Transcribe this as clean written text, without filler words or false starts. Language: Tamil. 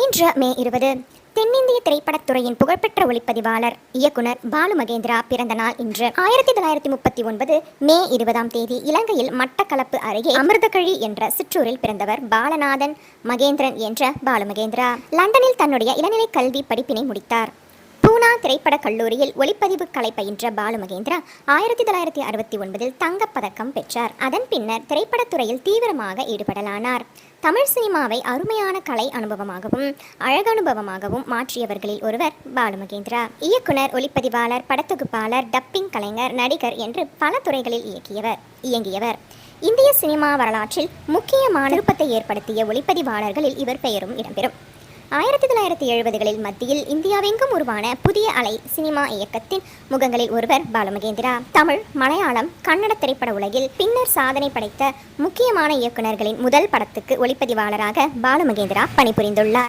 இன்று மே 20. தென்னிந்திய திரைப்படத்துறையின் புகழ்பெற்ற ஒளிப்பதிவாளர் இயக்குனர் பாலு மகேந்திரா பிறந்த நாள் இன்று. 1939 மே 20ஆம் தேதி இலங்கையில் மட்டக்களப்பு அருகே அமிர்தகழி என்ற சிற்றூரில் பிறந்தவர் பாலநாதன் மகேந்திரன் என்ற பாலு மகேந்திரா. லண்டனில் தன்னுடைய இளநிலை கல்வி படிப்பினை முடித்தார். பூனா திரைப்படக் கல்லூரியில் ஒளிப்பதிவு கலை பயின்ற பாலு மகேந்திரா 1969 தங்கப்பதக்கம் பெற்றார். அதன் பின்னர் திரைப்படத்துறையில் தீவிரமாக ஈடுபடலானார். தமிழ் சினிமாவை அருமையான கலை அனுபவமாகவும் அழகனுபவமாகவும் மாற்றியவர்களில் ஒருவர் பாலு மகேந்திரா. இயக்குனர், ஒளிப்பதிவாளர், படத்தொகுப்பாளர், டப்பிங் கலைஞர், நடிகர் என்று பல துறைகளில் இயங்கியவர். இந்திய சினிமா வரலாற்றில் முக்கியமான திருப்பத்தை ஏற்படுத்திய ஒளிப்பதிவாளர்களில் இவர் பெயரும் இடம்பெறும். 1970களில் மத்தியில் இந்தியாவெங்கும் உருவான புதிய அலை சினிமா இயக்கத்தின் முகங்களில் ஒருவர் பாலு மகேந்திரா. தமிழ், மலையாளம், கன்னட திரைப்பட உலகில் பின்னர் சாதனை படைத்த முக்கியமான இயக்குநர்களின் முதல் படத்துக்கு ஒளிப்பதிவாளராக பாலு மகேந்திரா பணிபுரிந்துள்ளார்.